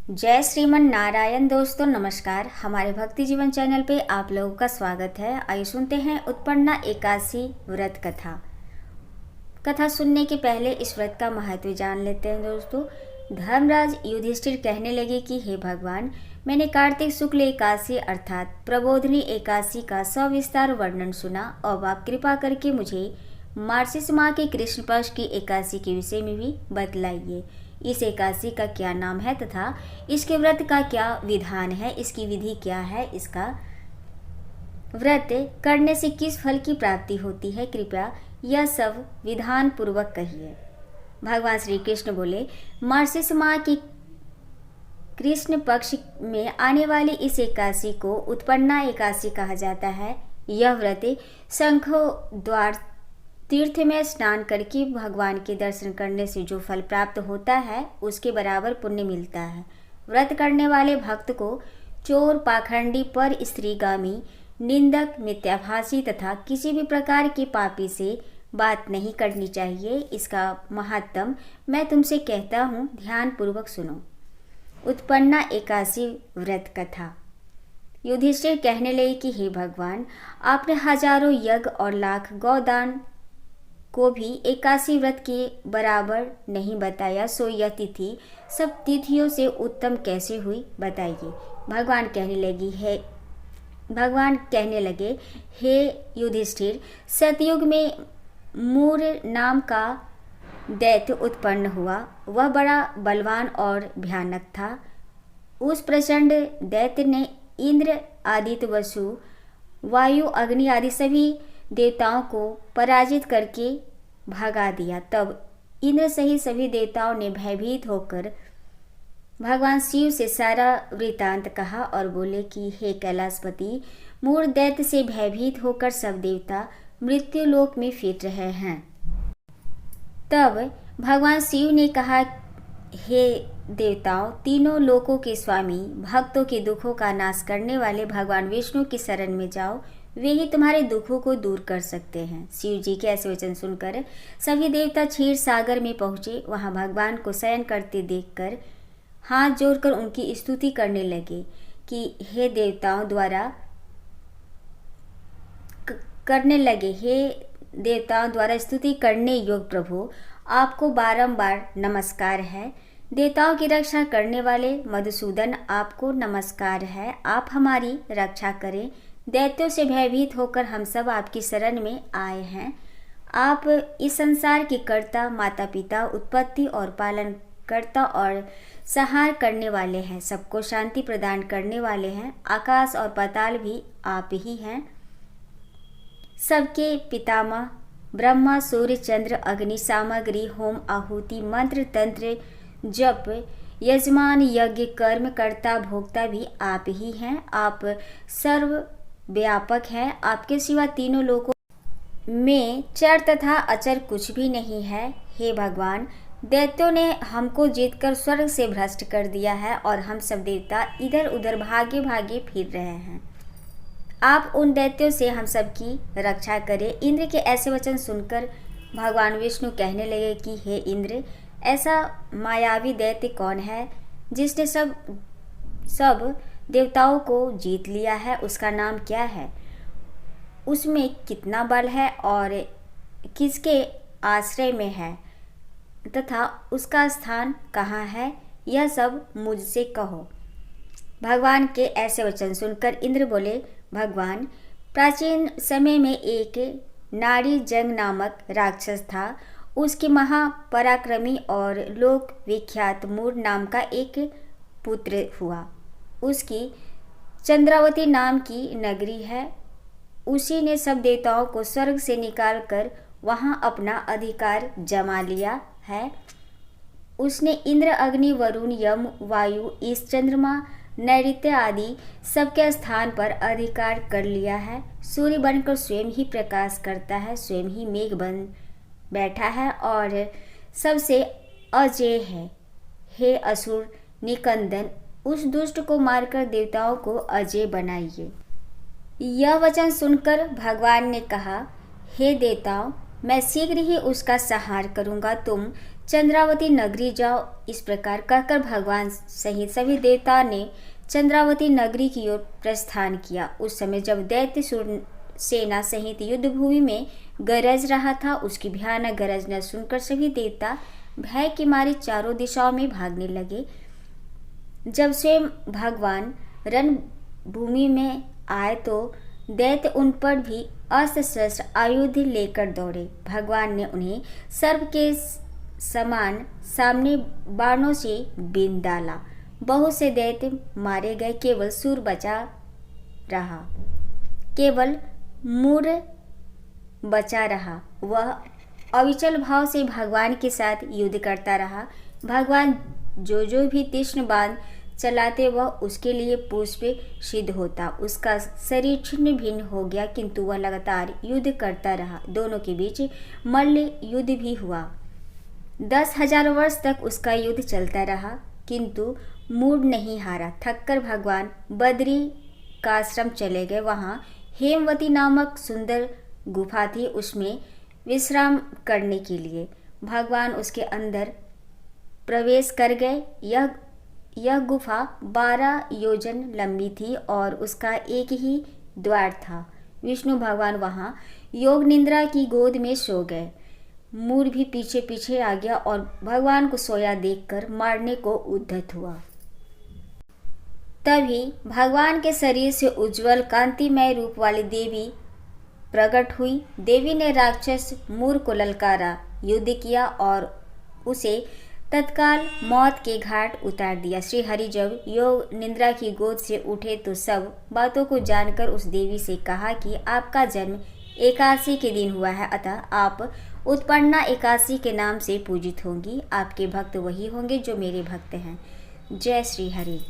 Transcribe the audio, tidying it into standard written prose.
जय श्रीमन नारायण। दोस्तों नमस्कार। हमारे भक्ति जीवन चैनल पे आप लोगों का स्वागत है। आइए सुनते हैं उत्पन्ना एकादशी व्रत कथा सुनने के पहले इस व्रत का महत्व जान लेते हैं। दोस्तों, धर्मराज युधिष्ठिर कहने लगे कि हे भगवान, मैंने कार्तिक शुक्ल एकादशी अर्थात प्रबोधिनी एकादशी का सविस्तार वर्णन सुना। अब आप कृपा करके मुझे मार्गशीर्ष माह के कृष्ण पक्ष की एकादशी के विषय में भी बतलाइए। इस एकादशी का क्या नाम है तथा इसके व्रत का क्या विधान है, इसकी विधि क्या है, इसका व्रत करने से किस फल की प्राप्ति होती है, कृपया यह सब विधान पूर्वक कहिए। भगवान श्री कृष्ण बोले, मार्गशीर्ष माह की कृष्ण पक्ष में आने वाली इस एकादशी को उत्पन्ना एकादशी कहा जाता है। यह व्रत शंखो द्वार तीर्थ में स्नान करके भगवान के दर्शन करने से जो फल प्राप्त होता है उसके बराबर पुण्य मिलता है। व्रत करने वाले भक्त को चोर, पाखंडी, पर स्त्रीगामी, निंदक, मिथ्याभाषी तथा किसी भी प्रकार के पापी से बात नहीं करनी चाहिए। इसका महात्म मैं तुमसे कहता हूँ, ध्यान पूर्वक सुनो। उत्पन्ना एकादशी व्रत कथा। युधिष्ठिर कहने लगे कि हे भगवान, आपने हजारों यज्ञ और लाख गौदान को भी एकादशी व्रत के बराबर नहीं बताया, सो यह तिथि सब तिथियों से उत्तम कैसे हुई, बताइए। भगवान कहने लगे, हे युधिष्ठिर, सतयुग में मूर नाम का दैत्य उत्पन्न हुआ। वह बड़ा बलवान और भयानक था। उस प्रचंड दैत्य ने इंद्र, आदित्य, वसु, वायु, अग्नि आदि सभी देवताओं को पराजित करके भगा दिया। तब इंद्र सहित सभी देवताओं ने भयभीत होकर भगवान शिव से सारा वृतांत कहा और बोले कि हे कैलाशपति, मूर दैत्य से भयभीत होकर सब देवता मृत्यु लोक में फिर रहे हैं। तब भगवान शिव ने कहा, हे देवताओं, तीनों लोकों के स्वामी, भक्तों के दुखों का नाश करने वाले भगवान विष्णु की शरण में जाओ, वे ही तुम्हारे दुखों को दूर कर सकते हैं। शिव जी के ऐसे वचन सुनकर सभी देवता क्षीर सागर में पहुंचे। वहां भगवान को शयन करते देखकर हाथ जोड़कर उनकी स्तुति करने लगे कि हे देवताओं द्वारा स्तुति करने योग प्रभु, आपको बारंबार नमस्कार है। देवताओं की रक्षा करने वाले मधुसूदन, आपको नमस्कार है। आप हमारी रक्षा करें। दैत्यों से भयभीत होकर हम सब आपकी शरण में आए हैं। आप इस संसार के कर्ता, माता पिता, उत्पत्ति और पालन करता और संहार करने वाले हैं। सबको शांति प्रदान करने वाले हैं। आकाश और पाताल भी आप ही हैं। सबके पितामह ब्रह्मा, सूर्य, चंद्र, अग्नि, सामग्री, होम, आहुति, मंत्र, तंत्र, जप, यजमान, यज्ञ, कर्म, कर्ता, भोक्ता भी आप ही हैं। आप सर्व व्यापक है। आपके सिवा तीनों लोकों में चर तथा अचर कुछ भी नहीं है। हे भगवान, दैत्यों ने हमको जीतकर स्वर्ग से भ्रष्ट कर दिया है और हम सब देवता इधर उधर भागे भागे फिर रहे हैं। आप उन दैत्यों से हम सब की रक्षा करें। इंद्र के ऐसे वचन सुनकर भगवान विष्णु कहने लगे कि हे इंद्र, ऐसा मायावी दैत्य कौन है जिसने सब देवताओं को जीत लिया है? उसका नाम क्या है? उसमें कितना बल है और किसके आश्रय में है तथा उसका स्थान कहाँ है? यह सब मुझसे कहो। भगवान के ऐसे वचन सुनकर इंद्र बोले, भगवान, प्राचीन समय में एक नारी जंग नामक राक्षस था। उसके महापराक्रमी और लोक विख्यात मूर नाम का एक पुत्र हुआ। उसकी चंद्रावती नाम की नगरी है। उसी ने सब देवताओं को स्वर्ग से निकालकर वहां अपना अधिकार जमा लिया है। उसने इंद्र, अग्नि, वरुण, यम, वायु, ईश, चंद्रमा, नैऋत्य आदि सबके स्थान पर अधिकार कर लिया है। सूर्य बनकर स्वयं ही प्रकाश करता है, स्वयं ही मेघ बन बैठा है और सबसे अजेय है। हे असुर निकंदन, उस दुष्ट को मारकर देवताओं को अजय बनाइए। यह वचन सुनकर भगवान ने कहा, हे देवताओं, मैं शीघ्र ही उसका संहार करूंगा। तुम चंद्रावती नगरी जाओ। इस प्रकार कहकर भगवान सहित सभी देवता ने चंद्रावती नगरी की ओर प्रस्थान किया। उस समय जब दैत्य सेना सहित युद्ध भूमि में गरज रहा था, उसकी भयानक गरज न सुनकर सभी देवता भय के मारे चारों दिशाओं में भागने लगे। जब स्वयं भगवान रणभूमि में आए तो दैत्य उन पर भी अस्त्र शस्त्र आयुध लेकर दौड़े। भगवान ने उन्हें सर्प के समान सामने बाणों से बीन डाला। बहुत से दैत्य मारे गए, केवल सूर बचा रहा, केवल मूर बचा रहा। वह अविचल भाव से भगवान के साथ युद्ध करता रहा। भगवान जो भी तीक्ष्ण बाण चलाते वह उसके लिए पुष्प सिद्ध होता। उसका शरीर छिन्न भिन्न हो गया, किंतु वह लगातार युद्ध करता रहा। दोनों के बीच मल्ल युद्ध भी हुआ। 10,000 वर्ष तक उसका युद्ध चलता रहा, किंतु मूड नहीं हारा। थककर भगवान बद्री का आश्रम चले गए। वहाँ हेमवती नामक सुंदर गुफा थी। उसमें विश्राम करने के लिए भगवान उसके अंदर प्रवेश कर गए। यह गुफा 12 योजन लंबी थी और उसका एक ही द्वार था। विष्णु भगवान वहाँ योग निद्रा की गोद में सो गए। मूड भी पीछे पीछे आ गया और भगवान को सोया देखकर मारने को उद्यत हुआ। तभी भगवान के शरीर से उज्जवल कांतिमय रूप वाली देवी प्रकट हुई। देवी ने राक्षस मूर को ललकारा, युद्ध किया और उसे तत्काल मौत के घाट उतार दिया। श्री हरि जब योग निद्रा की गोद से उठे तो सब बातों को जानकर उस देवी से कहा कि आपका जन्म एकादशी के दिन हुआ है, अतः आप उत्पन्ना एकादशी के नाम से पूजित होंगी। आपके भक्त वही होंगे जो मेरे भक्त हैं। जय श्री हरि।